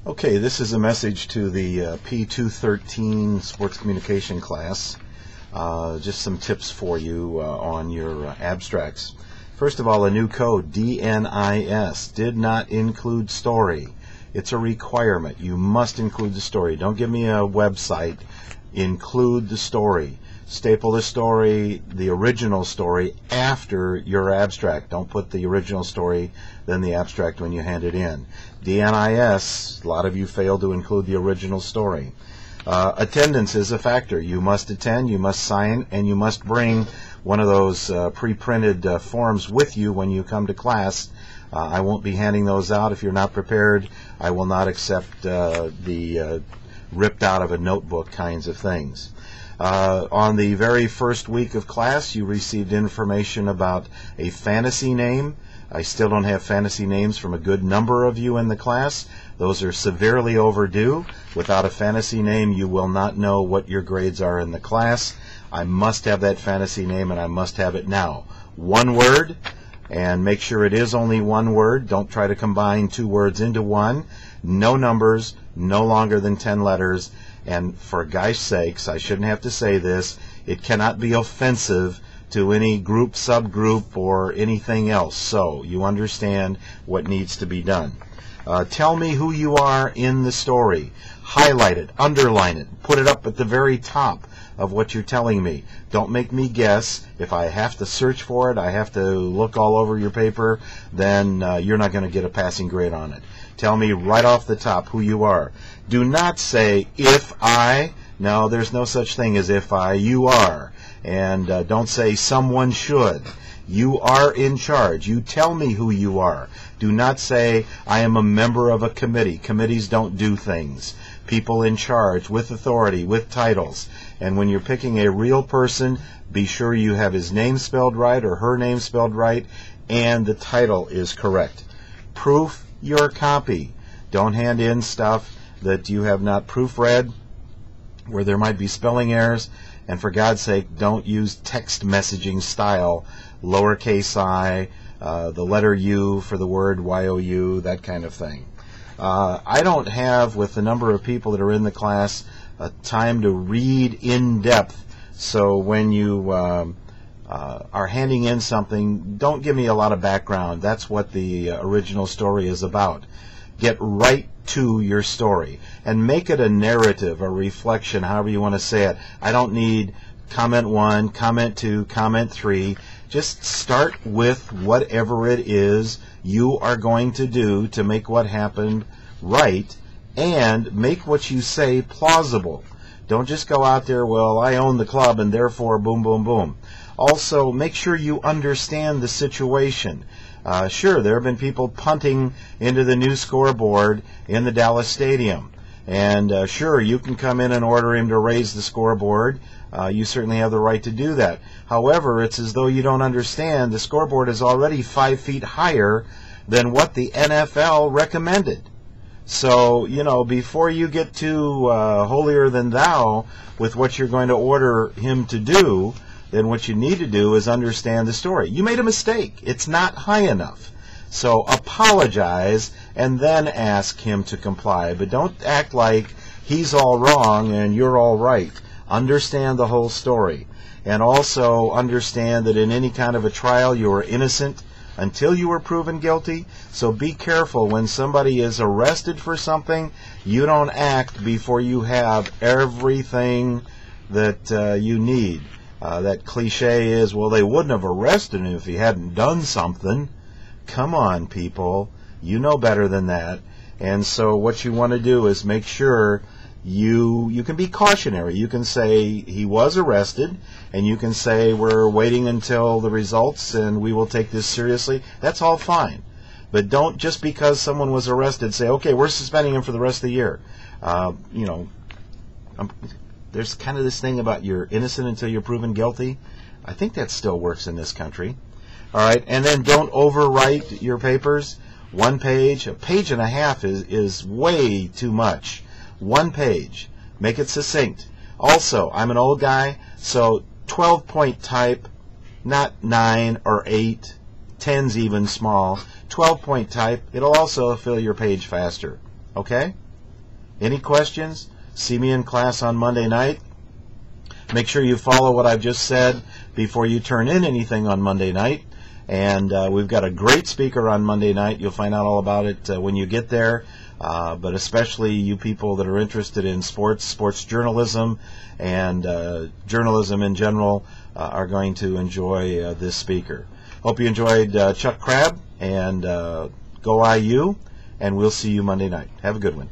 Okay, this is a message to the P-213 sports communication class. Just some tips for you on your abstracts. First of all, a new code, DNIS, did not include story. It's a requirement. You must include the story. Don't give me a website. Include the story. Staple the story, the original story, after your abstract. Don't put the original story, then the abstract when you hand it in. DNIS, a lot of you fail to include the original story. Attendance is a factor. You must attend, you must sign, and you must bring one of those pre-printed forms with you when you come to class. I won't be handing those out. If you're not prepared, I will not accept the ripped out of a notebook kinds of things. On the very first week of class, you received information about a fantasy name. I still don't have fantasy names from a good number of you in the class. Those are severely overdue. Without a fantasy name, you will not know what your grades are in the class. I must have that fantasy name, and I must have it now. One word, and make sure it is only one word. Don't try to combine two words into one. No numbers, no longer than 10 letters. And for gosh sakes, I shouldn't have to say this, it cannot be offensive to any group, subgroup, or anything else. So you understand what needs to be done. Tell me who you are in the story. Highlight it, underline it, put it up at the very top of what you're telling me. Don't make me guess. If I have to search for it, I have to look all over your paper, then you're not going to get a passing grade on it. Tell me right off the top who you are. Do not say, if I. No, there's no such thing as if I. You are. And don't say, someone should. You are in charge. You tell me who you are. Do not say, I am a member of a committee. Committees don't do things. People in charge, with authority, with titles. And when you're picking a real person, be sure you have his name spelled right or her name spelled right, and the title is correct. Proof your copy. Don't hand in stuff that you have not proofread, where there might be spelling errors. And for God's sake, don't use text messaging style, lowercase I, the letter U for the word YOU, that kind of thing. I don't have, with the number of people that are in the class, time to read in depth. So when you are handing in something, don't give me a lot of background. That's what the original story is about. Get right to your story and make it a narrative, a reflection, however you want to say it. I don't need comment 1, comment 2, comment 3. Just start with whatever it is you are going to do to make what happened right, and make what you say plausible. Don't just go out there, well, I own the club and therefore boom, boom, boom. Also, make sure you understand the situation. Sure, there have been people punting into the new scoreboard in the Dallas Stadium. And sure, you can come in and order him to raise the scoreboard. You certainly have the right to do that. However, it's as though you don't understand the scoreboard is already 5 feet higher than what the NFL recommended. So, you know, before you get too holier than thou with what you're going to order him to do, then what you need to do is understand the story. You made a mistake. It's not high enough. So apologize and then ask him to comply. But don't act like he's all wrong and you're all right. Understand the whole story. And also understand that in any kind of a trial you are innocent until you are proven guilty. So be careful when somebody is arrested for something. You don't act before you have everything that you need. That cliche is, well, they wouldn't have arrested him if he hadn't done something. Come on, people. You know better than that. And so what you want to do is make sure you can be cautionary. You can say he was arrested, and you can say we're waiting until the results and we will take this seriously. That's all fine. But don't just because someone was arrested say, okay, we're suspending him for the rest of the year. You know, there's kind of this thing about you're innocent until you're proven guilty. I think that still works in this country. All right, and then don't overwrite your papers. 1 page, a page and a half is way too much. 1 page. Make it succinct. Also, I'm an old guy, so 12-point type, not 9 or 8, 10's even small. 12-point type, it'll also fill your page faster. Okay? Any questions? See me in class on Monday night. Make sure you follow what I've just said before you turn in anything on Monday night. And we've got a great speaker on Monday night. You'll find out all about it when you get there. But especially you people that are interested in sports journalism, and journalism in general are going to enjoy this speaker. Hope you enjoyed Chuck Crabb, and go IU, and we'll see you Monday night. Have a good one.